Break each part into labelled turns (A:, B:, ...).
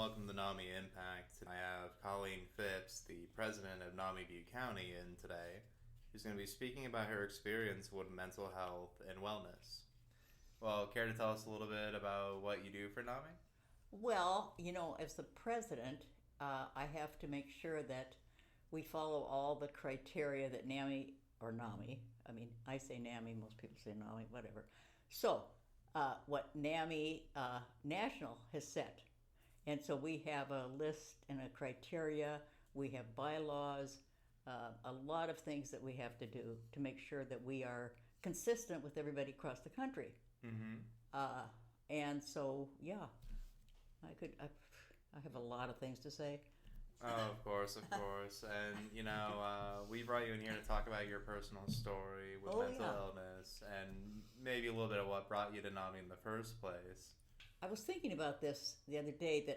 A: welcome to NAMI Impact. I have Colleen Phipps, the president of NAMI Butte County, in today, who's going to be speaking about her experience with mental health and wellness. Well, care to tell us a little bit about what you do for NAMI?
B: Well, as the president, I have to make sure that we follow all the criteria that NAMI, or NAMI, I say NAMI, most people say NAMI, whatever. So, what NAMI National has set. And so we have a list and a criteria, we have bylaws, a lot of things that we have to do to make sure that we are consistent with everybody across the country.
A: Mm-hmm.
B: And so, yeah, I have a lot of things to say.
A: Oh, of course. And, we brought you in here to talk about your personal story with mental illness and maybe a little bit of what brought you to NAMI in the first place.
B: I was thinking about this the other day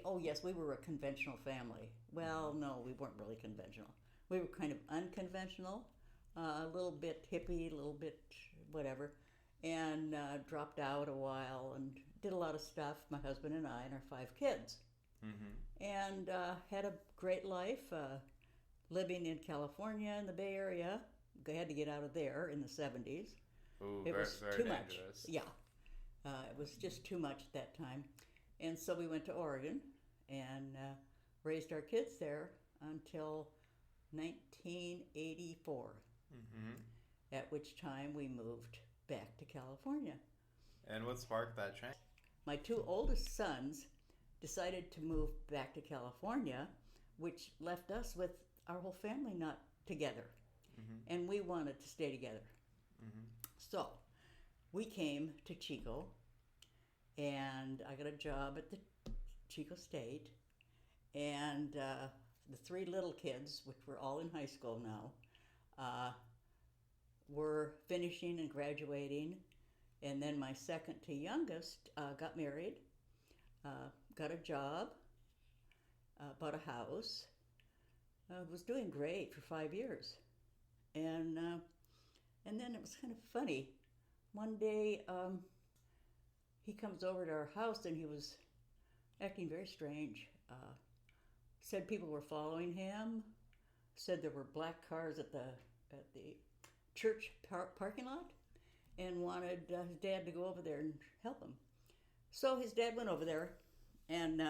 B: oh yes, we were a conventional family. Well, no, we weren't really conventional. We were kind of unconventional, a little bit hippie, a little bit whatever, and dropped out a while and did a lot of stuff, my husband and I and our 5 kids.
A: Mm-hmm.
B: And had a great life, living in California in the Bay Area. I had to get out of there in the 70s.
A: Ooh,
B: it was
A: very
B: too
A: dangerous.
B: much. Yeah. It was just too much at that time. And so we went to Oregon and raised our kids there until 1984,
A: Mm-hmm.
B: at which time we moved back to California.
A: And what sparked that change?
B: My 2 oldest sons decided to move back to California, which left us with our whole family not together.
A: Mm-hmm.
B: And we wanted to stay together.
A: Mm-hmm.
B: So we came to Chico, and I got a job at the Chico State, and the 3 little kids, which were all in high school now, were finishing and graduating, and then my second to youngest got married, got a job, bought a house, was doing great for 5 years, and then it was kind of funny. One day, he comes over to our house and he was acting very strange. Said people were following him. Said there were black cars at the church parking lot, and wanted his dad to go over there and help him. So his dad went over there, and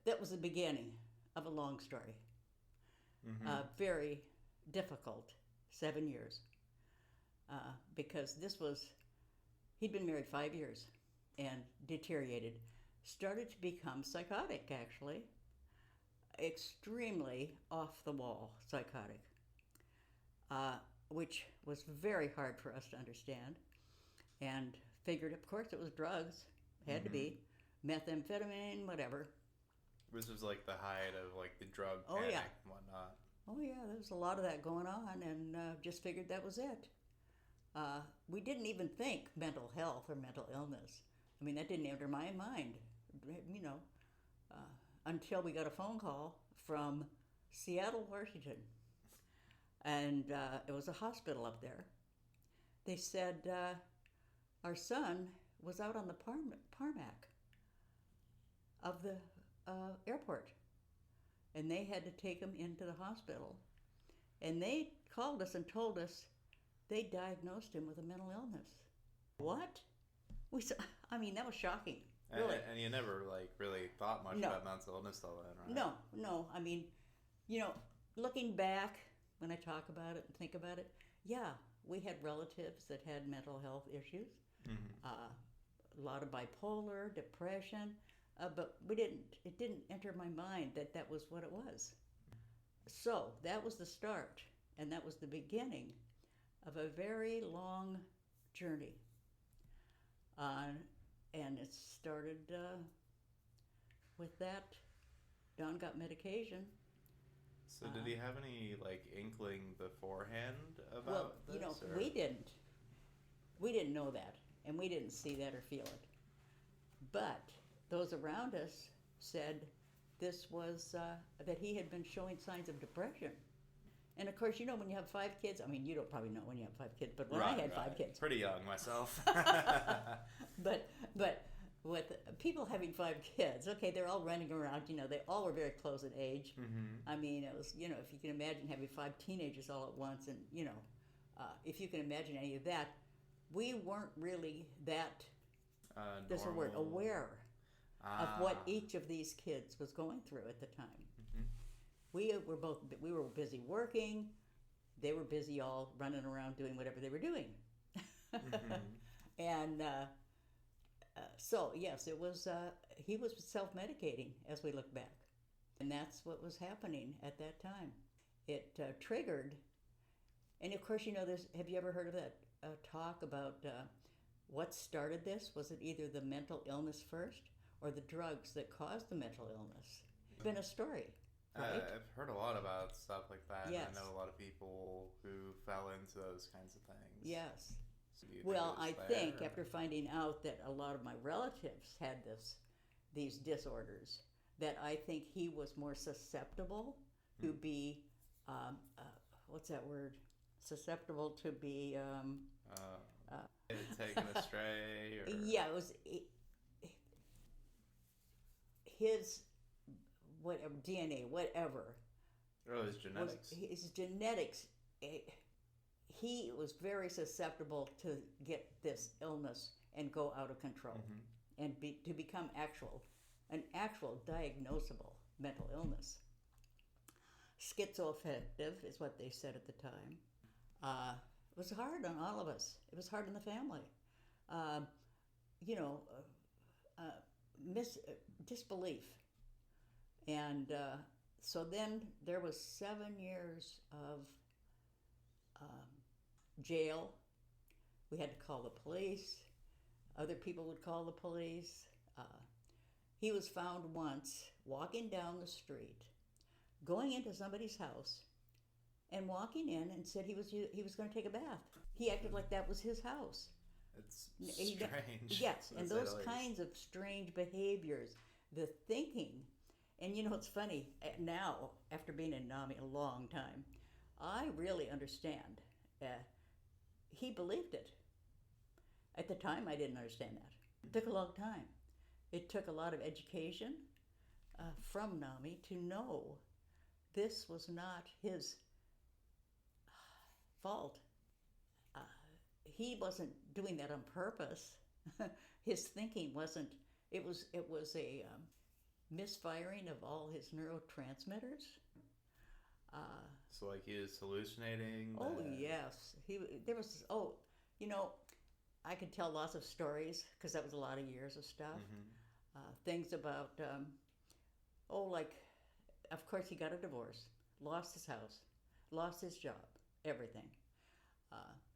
B: that was the beginning of a long story.
A: Mm-hmm.
B: Very difficult 7 years. Because he'd been married 5 years and deteriorated, started to become psychotic, actually, extremely off the wall psychotic, which was very hard for us to understand, and figured, of course, it was drugs, had to be, methamphetamine, whatever.
A: This was like the height of like the drug panic and whatnot.
B: Oh yeah, there was a lot of that going on, and just figured that was it. We didn't even think mental health or mental illness. That didn't enter my mind, until we got a phone call from Seattle, Washington. And it was a hospital up there. They said our son was out on the tarmac of the airport, and they had to take him into the hospital. And they called us and told us they diagnosed him with a mental illness. What? That was shocking. Really.
A: And you never really thought much about mental illness till then, right?
B: No. Looking back, when I talk about it and think about it, yeah, we had relatives that had mental health issues.
A: Mm-hmm.
B: A lot of bipolar, depression, but it didn't enter my mind that was what it was. So that was the start, and that was the beginning of a very long journey. And it started with that. Don got medication.
A: So did he have any inkling beforehand about this?
B: Well, we didn't. We didn't know that, and we didn't see that or feel it. But those around us said this was that he had been showing signs of depression. And of course, when you have 5 kids, you don't probably know when you have 5 kids, but when I had 5 kids.
A: Pretty young myself.
B: But when people having 5 kids, okay, they're all running around, they all were very close in age. I mean, it was, if you can imagine having 5 teenagers all at once, and, if you can imagine any of that, we weren't really that, there's a word, aware of what each of these kids was going through at the time. We were busy working, they were busy all running around doing whatever they were doing. And so, yes, it was, he was self-medicating as we look back. And that's what was happening at that time. It triggered, and of course, this, have you ever heard of that talk about what started this? Was it either the mental illness first or the drugs that caused the mental illness? It's been a story, right?
A: I've heard a lot about stuff like that.
B: Yes.
A: And I know a lot of people who fell into those kinds of things.
B: Yes.
A: So do you
B: Well, I think
A: or?
B: after finding out that a lot of my relatives had these disorders, that I think he was more susceptible to be, what's that word? Susceptible to be...
A: taken astray? Or...
B: Yeah, it was his whatever, DNA, whatever.
A: Oh, his genetics.
B: His genetics... He was very susceptible to get this illness and go out of control, and to become an actual diagnosable mental illness. Schizoaffective is what they said at the time. It was hard on all of us. It was hard on the family. Disbelief. And so then there was 7 years of jail. We had to call the police. Other people would call the police. He was found once walking down the street, going into somebody's house, and walking in and said he was going to take a bath. He acted like that was his house.
A: It's strange.
B: Yes, and those kinds of strange behaviors, the thinking. And it's funny, now, after being in NAMI a long time, I really understand. He believed it. At the time, I didn't understand that. It took a long time. It took a lot of education from NAMI to know this was not his fault. He wasn't doing that on purpose. His thinking wasn't. It was a misfiring of all his neurotransmitters.
A: So like he was hallucinating?
B: Oh, yes. I could tell lots of stories because that was a lot of years of stuff. Things about, of course he got a divorce, lost his house, lost his job, everything.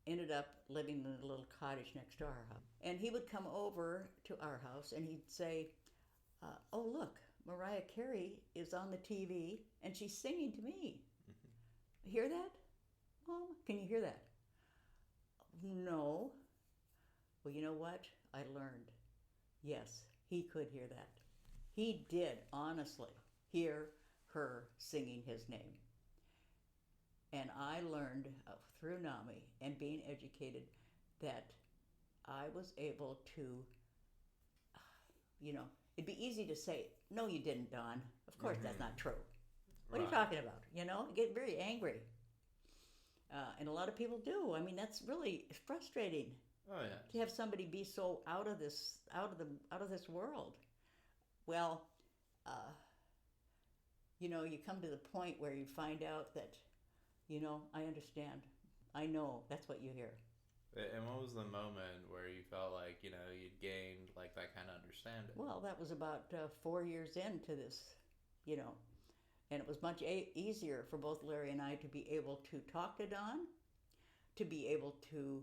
B: Ended up living in a little cottage next to our house. And he would come over to our house and he'd say, oh, look, Mariah Carey is on the TV and she's singing to me. Hear that? Mom, can you hear that? No. Well, you know what? I learned. Yes, he could hear that. He did, honestly, hear her singing his name. And I learned through NAMI and being educated that I was able to, it'd be easy to say, no, you didn't, Don. Of course, that's not true. What are you talking about? I get very angry. And a lot of people do. I mean, that's really frustrating.
A: Oh, yeah.
B: To have somebody be so out of this world. Well, you come to the point where you find out that, I understand. I know that's what you hear.
A: And what was the moment where you felt like, you'd gained like that kind of understanding?
B: Well, that was about 4 years into this, and it was much easier for both Larry and I to be able to talk to Don, to be able to,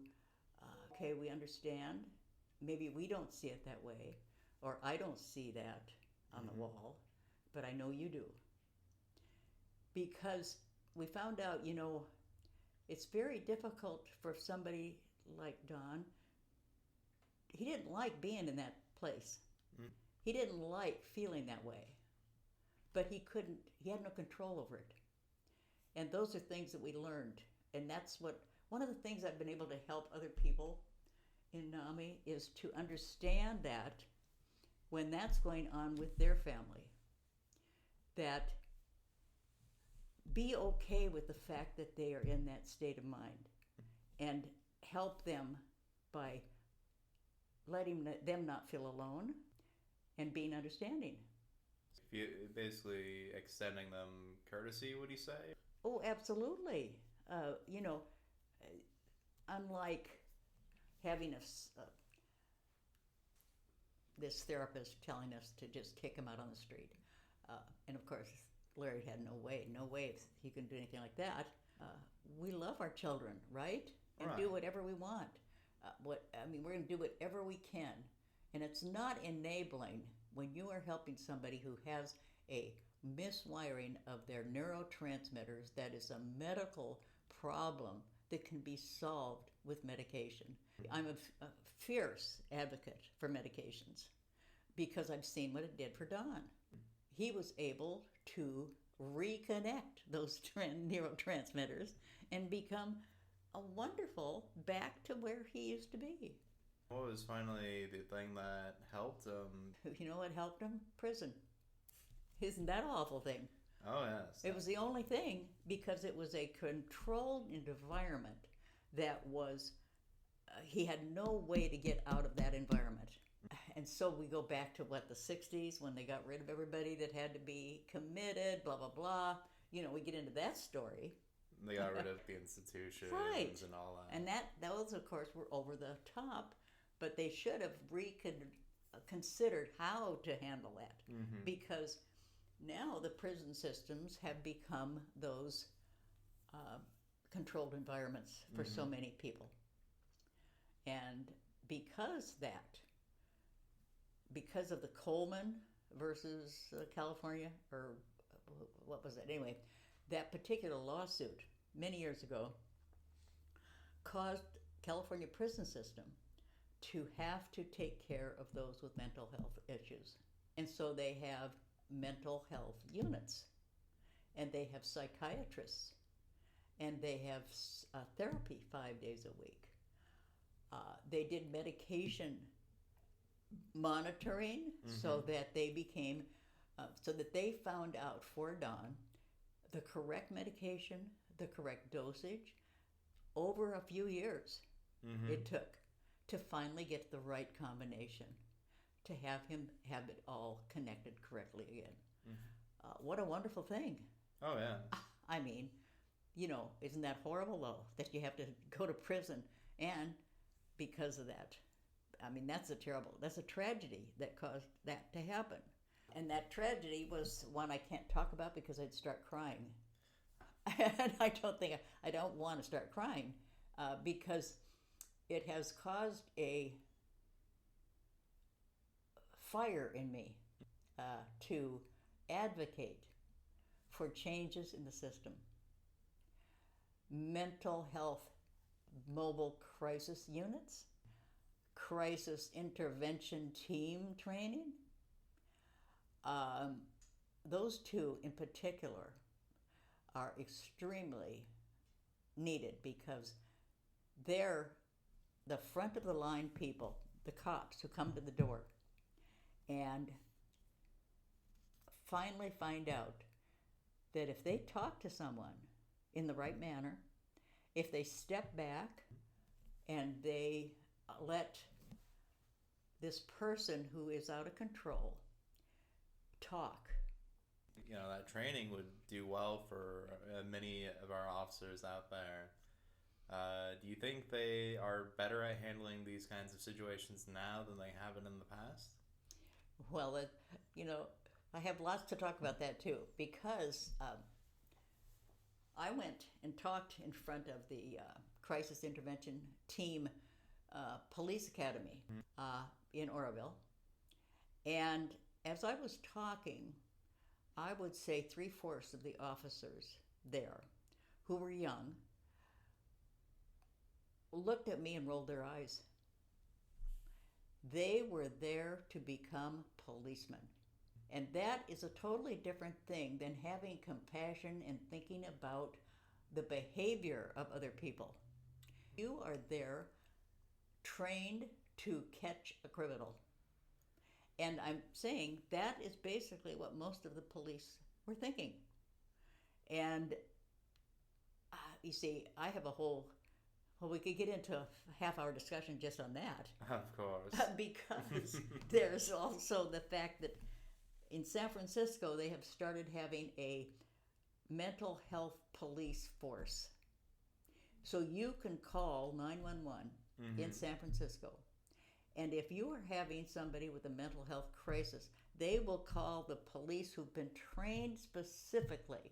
B: okay, we understand. Maybe we don't see it that way, or I don't see that on the wall, but I know you do. Because we found out, it's very difficult for somebody like Don. He didn't like being in that place. He didn't like feeling that way. But he had no control over it. And those are things that we learned. And that's one of the things I've been able to help other people in NAMI is to understand that when that's going on with their family. That be okay with the fact that they are in that state of mind and help them by letting them not feel alone and being understanding.
A: You basically extending them courtesy, would you say?
B: Oh, absolutely. You know, unlike having this therapist telling us to just kick him out on the street. And of course, Larry had no way if he can do anything like that. We love our children, right? And
A: Right.
B: do whatever we want. We're going to do whatever we can. And it's not enabling when you are helping somebody who has a miswiring of their neurotransmitters that is a medical problem that can be solved with medication. I'm a fierce advocate for medications because I've seen what it did for Don. He was able to reconnect those neurotransmitters and become a wonderful back to where he used to be.
A: What was finally the thing that helped him?
B: You know what helped him? Prison. Isn't that an awful thing?
A: Oh, yes.
B: It was the only thing because it was a controlled environment that was, he had no way to get out of that environment. And so we go back to the 60s when they got rid of everybody that had to be committed, blah, blah, blah. You know, we get into that story.
A: They got rid of the institutions
B: Right.
A: and all that.
B: And those, of course, were over the top, but they should have considered how to handle that.
A: Mm-hmm.
B: Because now the prison systems have become those controlled environments for so many people. And because of the Coleman versus California, or what was it? Anyway, that particular lawsuit many years ago caused California prison system to have to take care of those with mental health issues. And so they have mental health units, and they have psychiatrists, and they have therapy 5 days a week. They did medication monitoring so that they became, so that they found out for Don the correct medication, the correct dosage, over a few years it took to finally get the right combination to have him have it all connected correctly again. What a wonderful thing.
A: Oh, yeah.
B: I mean, you know, isn't that horrible though, that you have to go to prison and because of that? I mean, that's a tragedy that caused that to happen. And that tragedy was one I can't talk about because I'd start crying. And I don't want to start crying because it has caused a fire in me to advocate for changes in the system. Mental health mobile crisis units, crisis intervention team training. Those two in particular are extremely needed because they're the front of the line people, the cops who come to the door and finally find out that if they talk to someone in the right manner, if they step back and they let this person who is out of control talk.
A: You know, that training would do well for many of our officers out there. Do you think they are better at handling these kinds of situations now than they have been in the past?
B: Well, you know, I have lots to talk about that too because I went and talked in front of the Crisis Intervention Team Police Academy in Oroville. And as I was talking, I would say 3/4 of the officers there, who were young, looked at me and rolled their eyes. They were there to become policemen. And that is a totally different thing than having compassion and thinking about the behavior of other people. You are there trained to catch a criminal. And I'm saying that is basically what most of the police were thinking. And you see, I have a whole, well, we could get into a half-hour discussion just on that.
A: Of course.
B: Because there's also the fact that in San Francisco, they have started having a mental health police force. So you can call 911 in San Francisco. And if you are having somebody with a mental health crisis, they will call the police who've been trained specifically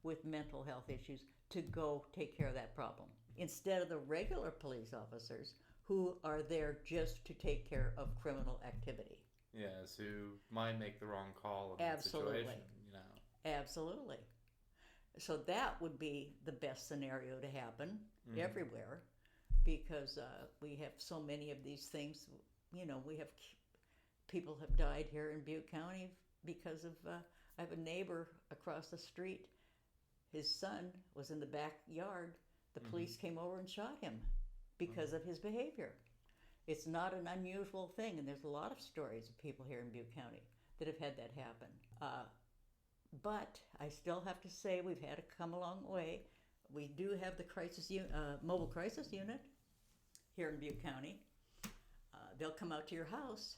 B: with mental health issues to go take care of that problem, instead of the regular police officers who are there just to take care of criminal activity.
A: Yes, who might make the wrong call in that situation, you know.
B: Absolutely. So that would be the best scenario to happen everywhere, because we have so many of these things. You know, we have people have died here in Butte County because of, I have a neighbor across the street. His son was in the backyard. The police came over and shot him because of his behavior. It's not an unusual thing, and there's a lot of stories of people here in Butte County that have had that happen. But I still have to say we've had to come a long way. We do have the mobile crisis unit here in Butte County. They'll come out to your house,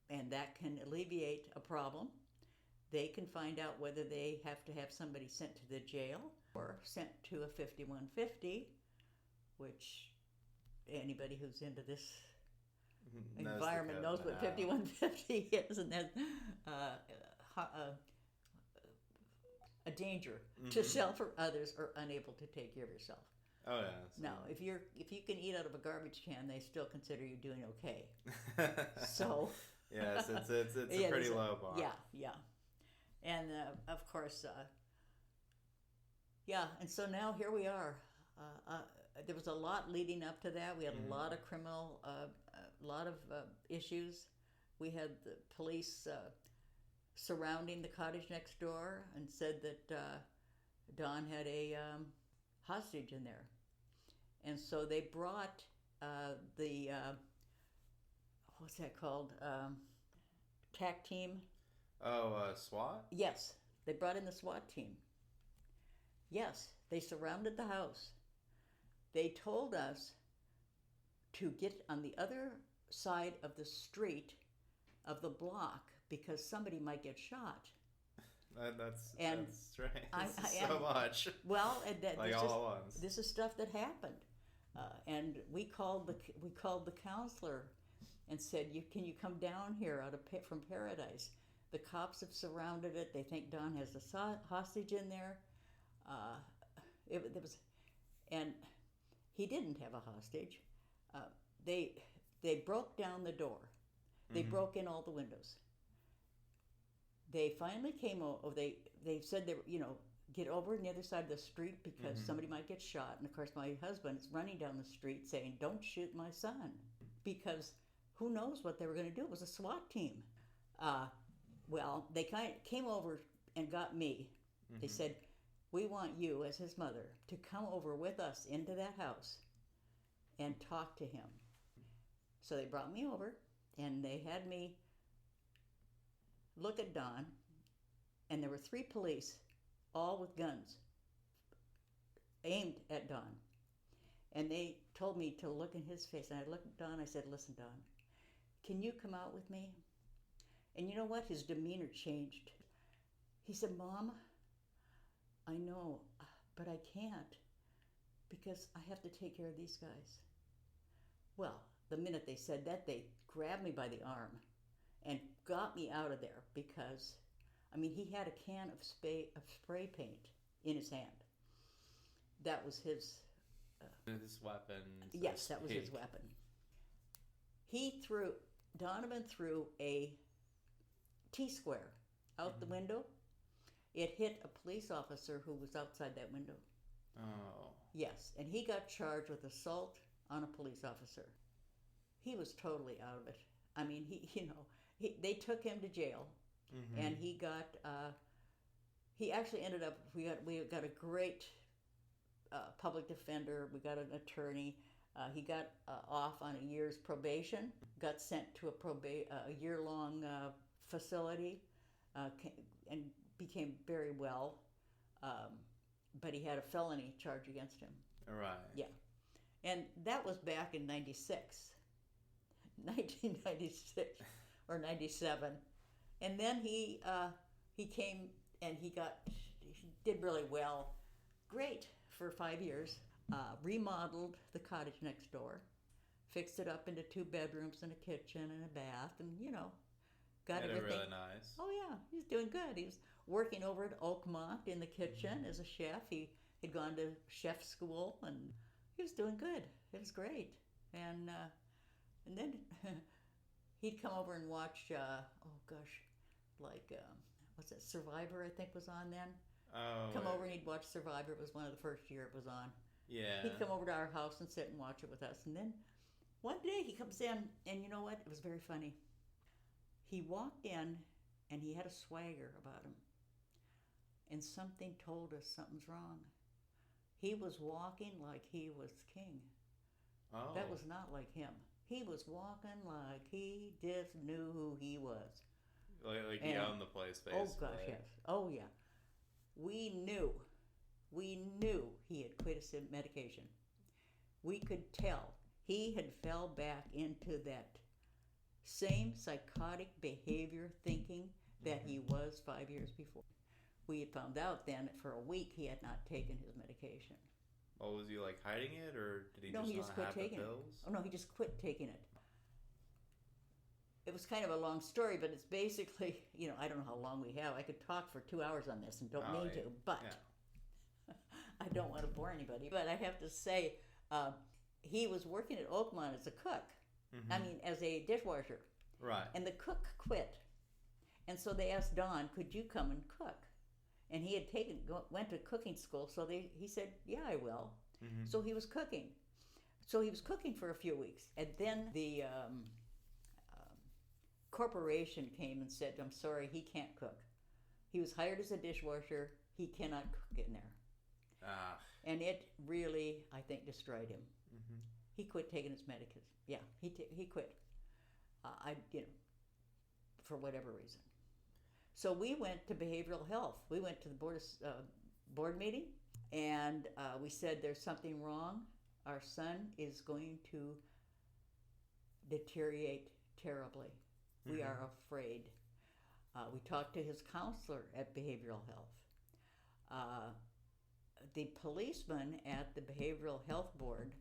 B: and that can alleviate a problem. They can find out whether they have to have somebody sent to the jail or sent to a 5150, which anybody who's into this environment knows what 5150 is, and that's a danger to self or others, or unable to take care of yourself.
A: Oh yeah.
B: Now, if you can eat out of a garbage can, they still consider you doing okay. So
A: yes, it's a pretty low bar.
B: Yeah. And of course, and so now here we are. There was a lot leading up to that. We had a lot of criminal, a lot of issues. We had the police surrounding the cottage next door and said that Don had a hostage in there. And so they brought the, what's that called? TAC team.
A: Oh, SWAT?
B: Yes, they brought in the SWAT team. Yes, they surrounded the house. They told us to get on the other side of the street of the block because somebody might get shot.
A: That's strange. So much.
B: Well,
A: like all at once.
B: This is stuff that happened, and we called the counselor and said, "Can you come down here from Paradise?" The cops have surrounded it. They think Don has a hostage in there. And he didn't have a hostage. They broke down the door. They broke in all the windows. They finally came over. They said they were, get over on the other side of the street because somebody might get shot. And of course, my husband is running down the street saying, "Don't shoot my son," because who knows what they were going to do. It was a SWAT team. Well, they came over and got me. They said, "We want you, as his mother, to come over with us into that house and talk to him." So they brought me over, and they had me look at Don, and there were 3 police, all with guns, aimed at Don. And they told me to look in his face, and I looked at Don. I said, "Listen, Don, can you come out with me?" And you know what? His demeanor changed. He said, "Mom, I know, but I can't because I have to take care of these guys." Well, the minute they said that, they grabbed me by the arm and got me out of there because, he had a can of spray paint in his hand. That was his
A: weapon.
B: Yes, that was his weapon. Donovan threw a T-square out the window. It hit a police officer who was outside that window.
A: Oh.
B: Yes, and he got charged with assault on a police officer. He was totally out of it. They took him to jail, and he got. He actually ended up. We got a great public defender. We got an attorney. He got off on a year's probation, got sent to a year-long facility, and became very well. But he had a felony charge against him.
A: Right.
B: Yeah. And that was back in 1996 or 97. And then he came and he did really well. Great for 5 years. Remodeled the cottage next door, fixed it up into 2 bedrooms and a kitchen and a bath, and got everything.
A: Really nice.
B: Oh yeah, he's doing good. He was working over at Oakmont in the kitchen as a chef. He had gone to chef school and he was doing good. It was great. And then he'd come over and watch. What's that? Survivor, I think, was on then.
A: Oh.
B: Come over and he'd watch Survivor. It was one of the first year it was on.
A: Yeah.
B: He'd come over to our house and sit and watch it with us. And then one day he comes in, and you know what? It was very funny. He walked in, and he had a swagger about him. And something told us something's wrong. He was walking like he was king.
A: Oh.
B: That was not like him. He was walking like he just knew who he was.
A: Like he owned the place, basically.
B: Oh, gosh, yes. Oh, yeah. We knew he had quit his medication. We could tell he had fell back into that same psychotic behavior thinking that he was 5 years before. We had found out then that for a week he had not taken his medication.
A: Well, was he like hiding it, or did he
B: he just
A: not
B: quit
A: have
B: taking
A: the pills?
B: it. Oh no, he just quit taking it. It was kind of a long story, but it's basically, I don't know how long we have. I could talk for 2 hours on this and don't mean to, but I don't want to bore anybody. But I have to say, he was working at Oakmont as a cook.
A: Mm-hmm.
B: I mean, as a dishwasher.
A: Right.
B: And the cook quit. And so they asked Don, could you come and cook? And he had went to cooking school, so he said, yeah, I will.
A: Mm-hmm.
B: So he was cooking. So he was cooking for a few weeks. And then the corporation came and said, I'm sorry, he can't cook. He was hired as a dishwasher. He cannot cook in there.
A: Ah.
B: And it really, I think, destroyed him.
A: Mm-hmm.
B: He quit taking his medicines. Yeah, he quit. For whatever reason. So we went to behavioral health. We went to the board meeting, and we said there's something wrong. Our son is going to deteriorate terribly.
A: Mm-hmm.
B: We are afraid. We talked to his counselor at behavioral health. The policeman at the behavioral health board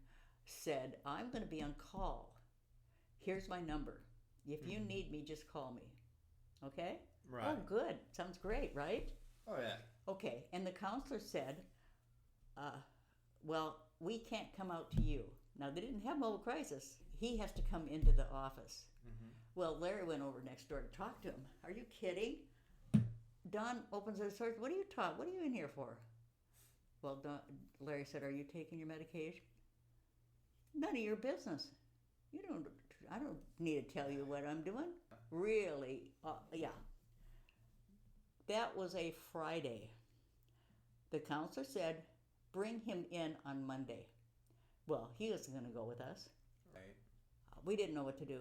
B: said, I'm going to be on call. Here's my number. If you need me, just call me. Okay?
A: Right.
B: Oh, good. Sounds great, right?
A: Oh, yeah.
B: Okay. And the counselor said, well, we can't come out to you. Now, they didn't have mobile crisis. He has to come into the office.
A: Mm-hmm.
B: Well, Larry went over next door to talk to him. Are you kidding? Don opens the door. What are you in here for? Well, Larry said, are you taking your medication? None of your business. I don't need to tell you what I'm doing. Really? Yeah. That was a Friday. The counselor said, bring him in on Monday. Well, he was going to go with us.
A: Right.
B: We didn't know what to do.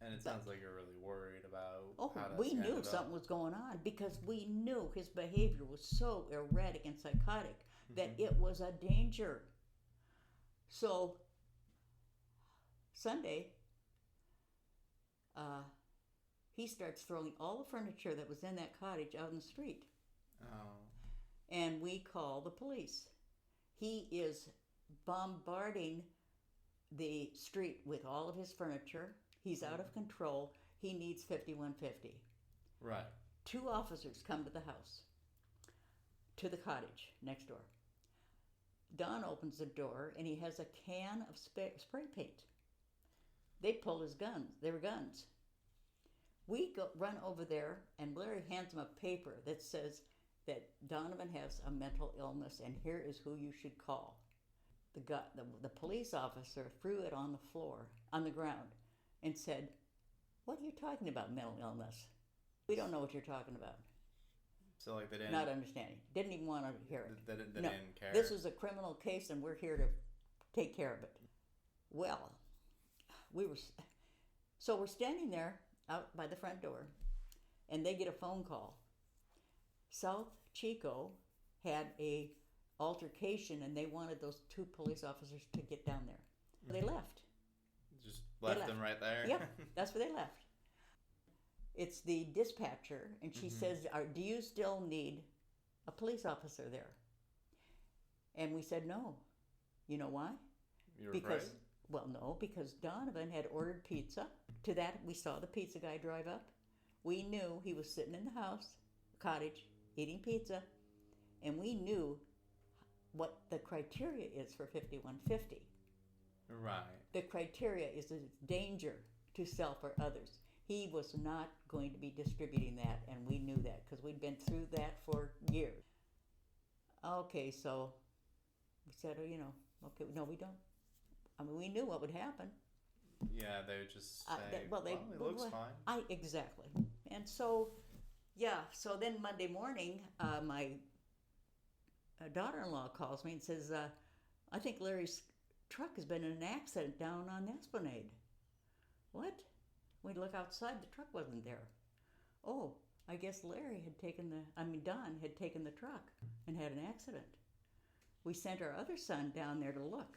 A: And it sounds like you're really worried about how
B: we knew something was going on because we knew his behavior was so erratic and psychotic that it was a danger. So, Sunday, he starts throwing all the furniture that was in that cottage out in the street.
A: Oh.
B: And we call the police. He is bombarding the street with all of his furniture. He's out of control. He needs 5150.
A: Right.
B: 2 officers come to the house, to the cottage next door. Don opens the door and he has a can of spray paint. They pull his guns. They were guns. We run over there and Larry hands him a paper that says that Donovan has a mental illness and here is who you should call. The police officer threw it on the floor, on the ground, and said, what are you talking about, mental illness? We don't know what you're talking about.
A: So like they didn't...
B: Not understanding. Didn't even want to hear it.
A: They
B: no,
A: didn't care.
B: This is a criminal case and we're here to take care of it. Well, we were so we're standing there out by the front door, and they get a phone call. South Chico had a altercation, and they wanted those two police officers to get down there. They left.
A: Just left them right there?
B: Yep, that's where they left. It's the dispatcher, and she says, do you still need a police officer there? And we said no. You know why?
A: You were
B: Because,
A: afraid?
B: well, no, because Donovan had ordered pizza. To that, we saw the pizza guy drive up. We knew he was sitting in the house, cottage, eating pizza, and we knew what the criteria is for 5150.
A: Right.
B: The criteria is a danger to self or others. He was not going to be distributing that, and we knew that because we'd been through that for years. Okay, so we said, okay, no, we don't. I mean, we knew what would happen.
A: Yeah, they would just say, it looks fine.
B: Exactly. And so, so then Monday morning, my daughter-in-law calls me and says, I think Larry's truck has been in an accident down on Esplanade. What? We look outside, the truck wasn't there. Oh, I guess Don had taken the truck and had an accident. We sent our other son down there to look.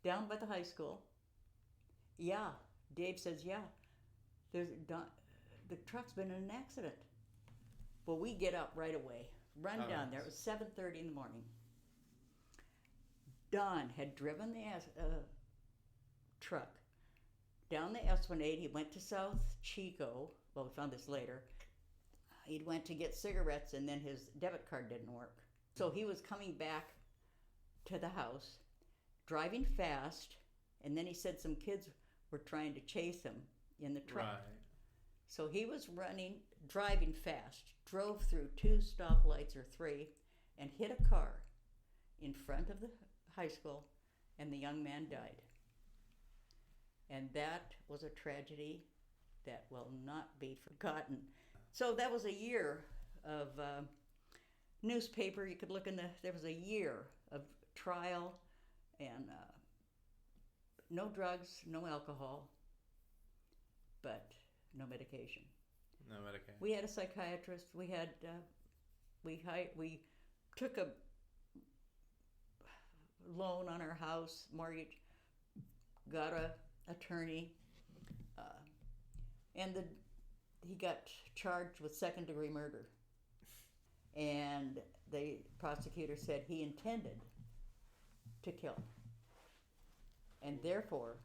B: Down by the high school. Yeah, Dave says, the truck's been in an accident. Well, we get up right away, run down there. It was 7:30 in the morning. Don had driven the truck down the Esplanade. He went to South Chico. Well, we found this later. He went to get cigarettes, and then his debit card didn't work. So he was coming back to the house, driving fast, and then he said some kids were trying to chase him in the truck.
A: Right.
B: So he was driving fast, drove through 2 stoplights or 3, and hit a car in front of the high school, and the young man died. And that was a tragedy that will not be forgotten. So that was a year of newspaper. You could look there was a year of trial and no drugs, no alcohol, but no medication.
A: No medication.
B: We had a psychiatrist. We had we took a loan on our house mortgage, got a attorney, and he got charged with second-degree murder. And the prosecutor said he intended to kill, and therefore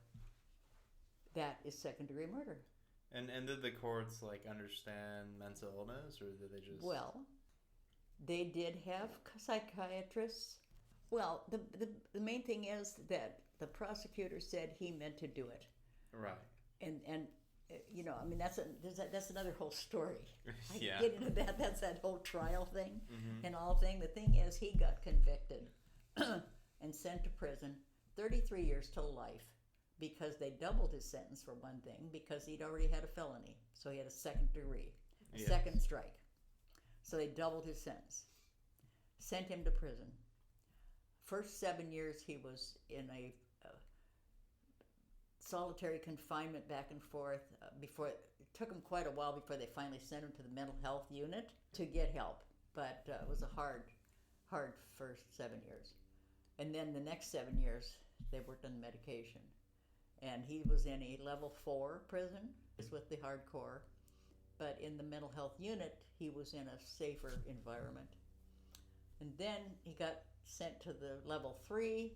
B: that is second-degree murder.
A: And did the courts understand mental illness, or did they just?
B: Well, they did have psychiatrists. Well, the main thing is that the prosecutor said he meant to do it.
A: Right.
B: And I mean that's another whole story.
A: Yeah.
B: I get into that. That's that whole trial thing and all thing. The thing is, he got convicted and sent to prison, 33 years to life, because they doubled his sentence for one thing, because he'd already had a felony, so he had a second degree, second strike. So they doubled his sentence, sent him to prison. First 7 years he was in a solitary confinement back and forth. Before it took him quite a while before they finally sent him to the mental health unit to get help. But it was a hard first 7 years. And then the next 7 years they worked on the medication. And he was in a level 4 prison, just with the hardcore. But in the mental health unit, he was in a safer environment. And then he got sent to the level 3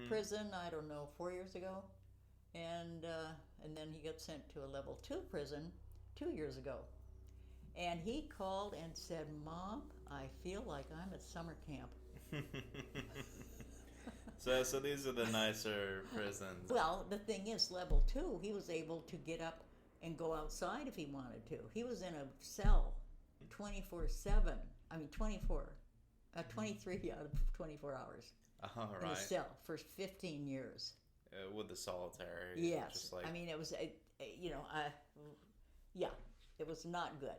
B: prison, 4 years ago. And then he got sent to a level 2 prison 2 years ago. And he called and said, "Mom, I feel like I'm at summer camp."
A: So these are the nicer prisons.
B: Well, the thing is, level 2, he was able to get up and go outside if he wanted to. He was in a cell 24/7. I mean, 23 out of 24 hours in a cell for 15 years.
A: With the solitary.
B: Yes.
A: Just
B: I mean, it was, it was not good.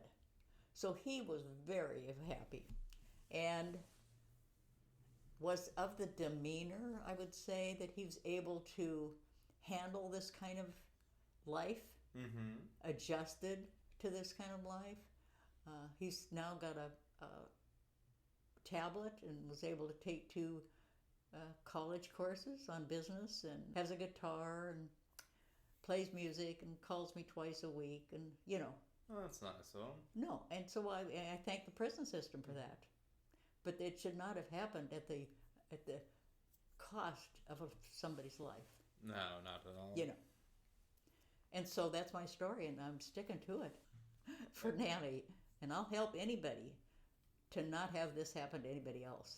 B: So he was very happy. And was of the demeanor, I would say, that he was able to handle this kind of life, adjusted to this kind of life. He's now got a tablet and was able to take 2 college courses on business, and has a guitar and plays music and calls me twice a week, and
A: Oh, that's nice of him.
B: no, and so I thank the prison system for that. But it should not have happened at the cost of somebody's life.
A: No, not at all.
B: And so that's my story, and I'm sticking to it for NAMI, and I'll help anybody to not have this happen to anybody else.